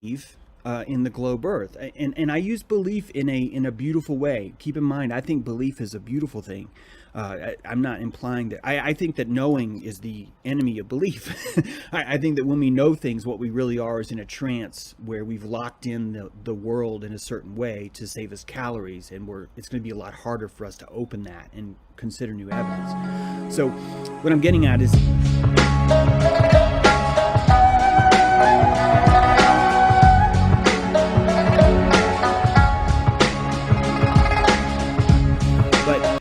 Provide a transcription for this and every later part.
believe in the globe Earth, and I use belief in a beautiful way. Keep in mind, I think belief is a beautiful thing. I'm not implying that. I think that knowing is the enemy of belief. I think that when we know things, what we really are is in a trance where we've locked in the world in a certain way to save us calories, and it's going to be a lot harder for us to open that and consider new evidence. So, what I'm getting at is but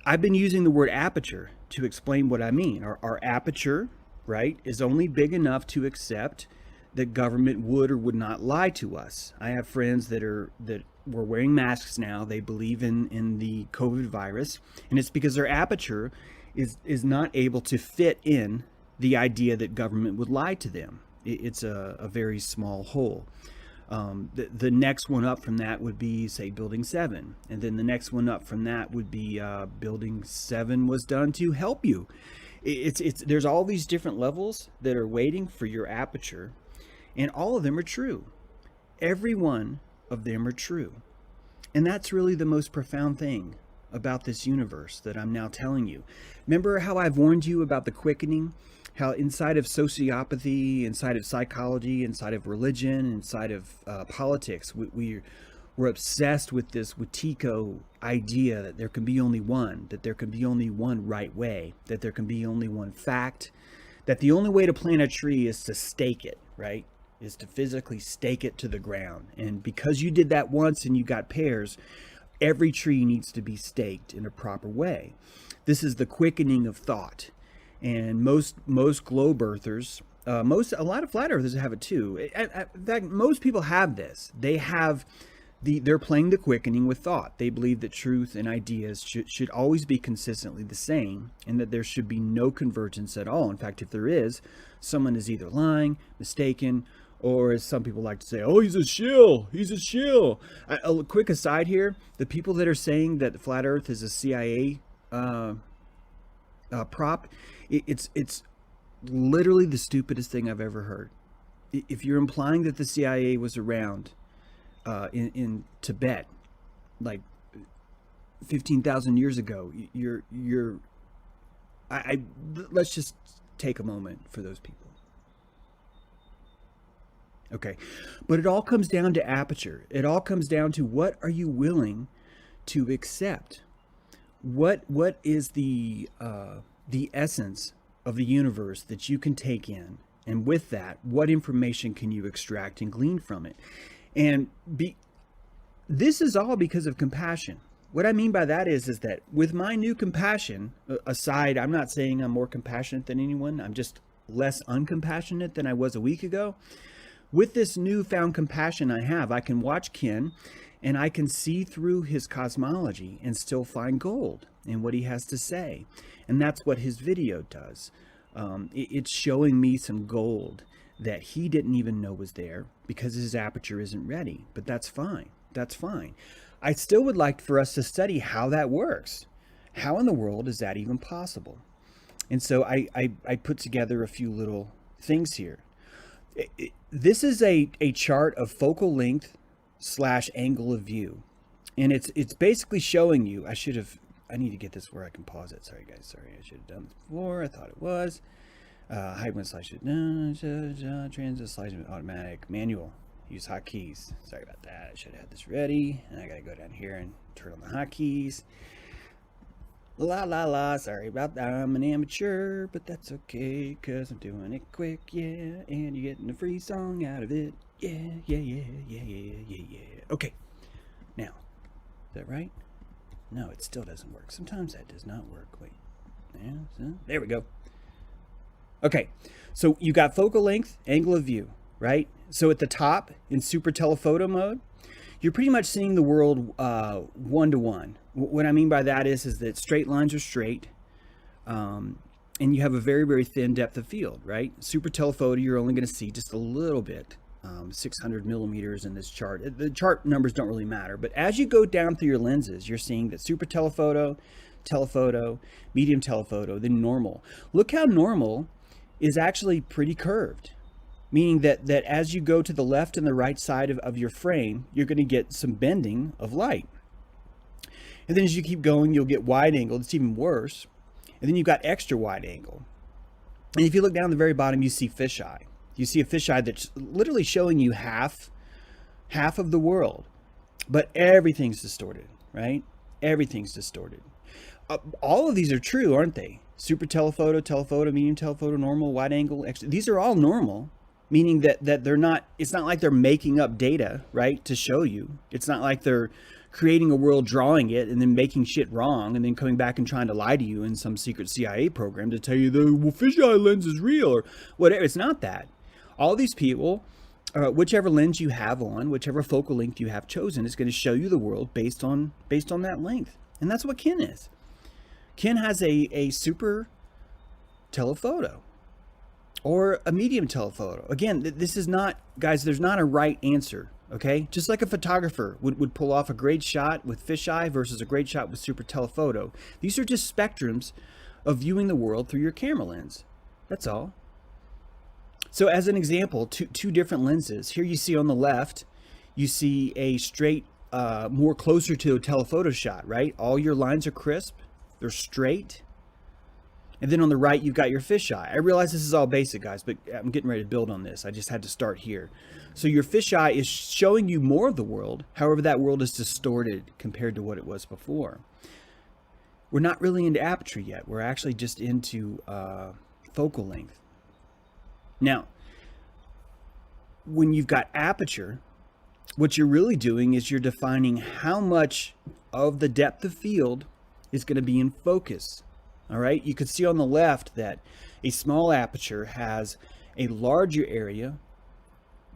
I've been using the word aperture to explain what I mean. Our aperture, right, is only big enough to accept that government would or would not lie to us. I have friends that were wearing masks now. They believe in the COVID virus, and it's because their aperture is not able to fit in the idea that government would lie to them. It's a very small hole. The next one up from that would be, say, Building 7. And then the next one up from that would be Building 7 was done to help you. There's all these different levels that are waiting for your aperture, and all of them are true. Every one of them are true. And that's really the most profound thing about this universe that I'm now telling you. Remember how I've warned you about the quickening? How inside of sociopathy, inside of psychology, inside of religion, inside of politics, we're obsessed with this Wetiko idea that there can be only one, that there can be only one right way, that there can be only one fact, that the only way to plant a tree is to stake it, right? Is to physically stake it to the ground. And because you did that once and you got pears, every tree needs to be staked in a proper way. This is the quickening of thought. And most globe earthers, a lot of flat earthers have it too. In fact, most people have this. They're playing the quickening with thought. They believe that truth and ideas should always be consistently the same, and that there should be no convergence at all. In fact, if there is, someone is either lying, mistaken, or as some people like to say, oh, he's a shill. He's a shill. A quick aside here: the people that are saying that the flat Earth is a CIA prop, it's literally the stupidest thing I've ever heard. If you're implying that the CIA was around in Tibet, like 15,000 years ago, let's just take a moment for those people. Okay, but it all comes down to aperture. It all comes down to, what are you willing to accept? What is the essence of the universe that you can take in, and with that, what information can you extract and glean from it? And this is all because of compassion. What I mean by that is that with my new compassion aside, I'm not saying I'm more compassionate than anyone. I'm just less uncompassionate than I was a week ago. With this newfound compassion I can watch Ken, and I can see through his cosmology and still find gold in what he has to say. And that's what his video does. It's showing me some gold that he didn't even know was there because his aperture isn't ready. But that's fine. That's fine. I still would like for us to study how that works. How in the world is that even possible? And so I put together a few little things here. This is a chart of focal length / angle of view, and it's basically showing you. I need to get this where I can pause it. Sorry guys, I should have done this before. I thought it was hide when slide should transit slide automatic manual, use hotkeys. Sorry about that. I should have had this ready, and I gotta go down here and turn on the hotkeys. La, sorry about that. I'm an amateur, but that's okay, cause I'm doing it quick, yeah, and you're getting a free song out of it. Yeah. Okay, now, is that right? No, it still doesn't work. Sometimes that does not work. Wait, yeah, so, there we go. Okay, so you got focal length, angle of view, right? So at the top, in super telephoto mode, you're pretty much seeing the world one-to-one. What I mean by that is that straight lines are straight, and you have a very, very thin depth of field, right? Super telephoto, you're only going to see just a little bit, 600 millimeters in this chart. The chart numbers don't really matter, but as you go down through your lenses, you're seeing that super telephoto, medium telephoto, then normal. Look how normal is actually pretty curved. meaning that as you go to the left and the right side of your frame, you're going to get some bending of light. And then as you keep going, you'll get wide angle. It's even worse. And then you've got extra wide angle. And if you look down the very bottom, you see fisheye. You see a fisheye that's literally showing you half of the world. But everything's distorted, right? Everything's distorted. All of these are true, aren't they? Super telephoto, telephoto, medium telephoto, normal, wide angle, extra. These are all normal, meaning that they're not, it's not like they're making up data, right, to show you. It's not like they're creating a world, drawing it, and then making shit wrong, and then coming back and trying to lie to you in some secret CIA program to tell you the fisheye lens is real or whatever. It's not that. All these people, whichever lens you have on, whichever focal length you have chosen, is going to show you the world based on that length. And that's what Ken is. Ken has a super telephoto or a medium telephoto. Again, this is not, guys, there's not a right answer, okay? Just like a photographer would pull off a great shot with fisheye versus a great shot with super telephoto. These are just spectrums of viewing the world through your camera lens. That's all. So as an example, two different lenses. Here you see on the left, you see a straight, more closer to a telephoto shot, right? All your lines are crisp. They're straight. And then on the right, you've got your fisheye. I realize this is all basic, guys, but I'm getting ready to build on this. I just had to start here. So your fisheye is showing you more of the world. However, that world is distorted compared to what it was before. We're not really into aperture yet. We're actually just into focal length. Now, when you've got aperture, what you're really doing is you're defining how much of the depth of field is going to be in focus. All right, you can see on the left that a small aperture has a larger area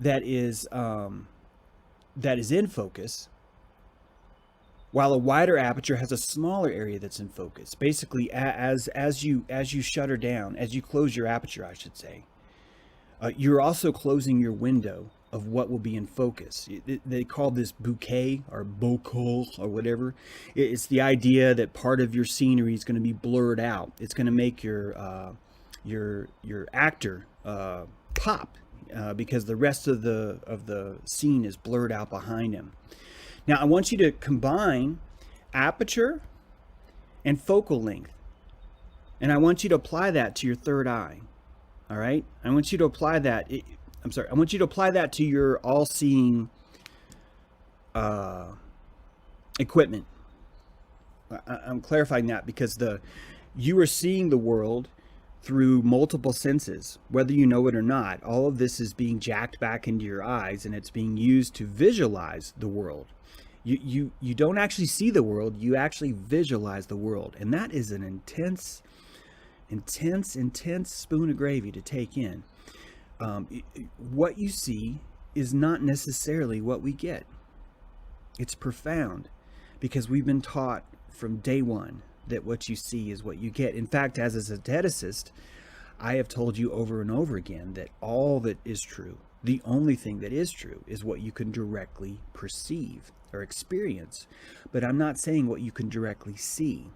that is in focus, while a wider aperture has a smaller area that's in focus. Basically, as you shutter down, as you close your aperture, I should say, you're also closing your window of what will be in focus. They call this bokeh or bokeh or whatever. It's the idea that part of your scenery is going to be blurred out. It's going to make your actor pop because the rest of the scene is blurred out behind him. Now I want you to combine aperture and focal length, and I want you to apply that to your third eye. All right, I want you to apply that. I want you to apply that to your all-seeing equipment. I'm clarifying that because you are seeing the world through multiple senses, whether you know it or not. All of this is being jacked back into your eyes, and it's being used to visualize the world. You don't actually see the world, you actually visualize the world. And that is an intense spoon of gravy to take in. What you see is not necessarily what we get. It's profound because we've been taught from day one that what you see is what you get. In fact, as a zeteticist, I have told you over and over again that all that is true, the only thing that is true, is what you can directly perceive or experience. But I'm not saying what you can directly see,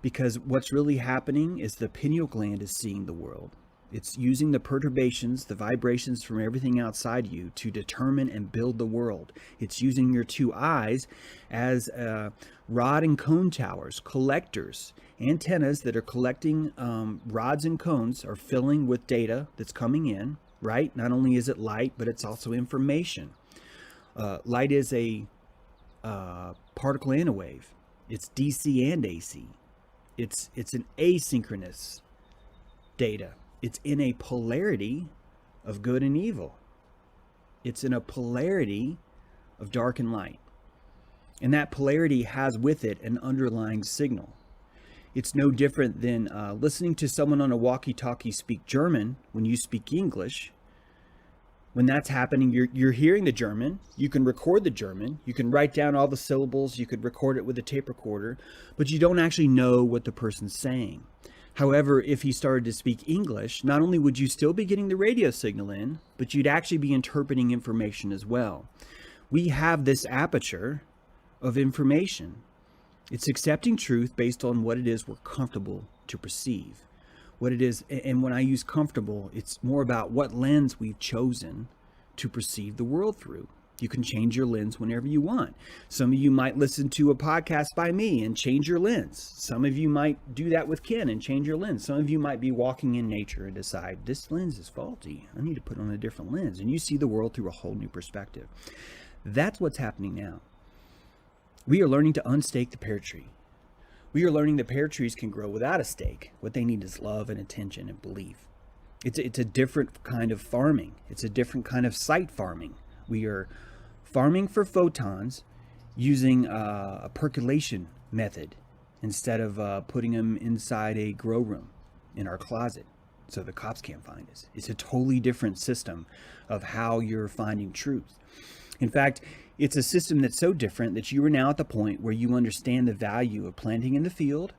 because what's really happening is the pineal gland is seeing the world. It's using the perturbations, the vibrations from everything outside you to determine and build the world. It's using your two eyes as rod and cone towers, collectors, antennas that are collecting rods and cones are filling with data that's coming in, right? Not only is it light, but it's also information. Light is a particle and a wave. It's DC and AC. It's an asynchronous data. It's in a polarity of good and evil. It's in a polarity of dark and light. And that polarity has with it an underlying signal. It's no different than listening to someone on a walkie-talkie speak German when you speak English. When that's happening, you're hearing the German. You can record the German. You can write down all the syllables. You could record it with a tape recorder, but you don't actually know what the person's saying. However, if he started to speak English, not only would you still be getting the radio signal in, but you'd actually be interpreting information as well. We have this aperture of information. It's accepting truth based on what it is we're comfortable to perceive. what it is. And when I use comfortable, it's more about what lens we've chosen to perceive the world through. You can change your lens whenever you want. Some of you might listen to a podcast by me and change your lens. Some of you might do that with Ken and change your lens. Some of you might be walking in nature and decide, this lens is faulty. I need to put on a different lens. And you see the world through a whole new perspective. That's what's happening now. We are learning to unstake the pear tree. We are learning that pear trees can grow without a stake. What they need is love and attention and belief. It's a different kind of farming. It's a different kind of site farming. We are farming for photons using a percolation method instead of putting them inside a grow room in our closet so the cops can't find us. It's a totally different system of how you're finding truth. In fact, it's a system that's so different that you are now at the point where you understand the value of planting in the field,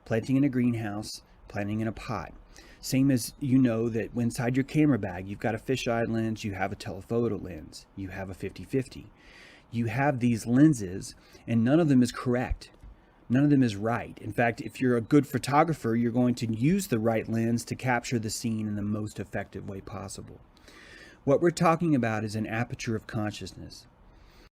planting in a greenhouse, planting in a pot. Same as you know that inside your camera bag, you've got a fisheye lens, you have a telephoto lens, you have a 50-50. You have these lenses and none of them is correct. None of them is right. In fact, if you're a good photographer, you're going to use the right lens to capture the scene in the most effective way possible. What we're talking about is an aperture of consciousness.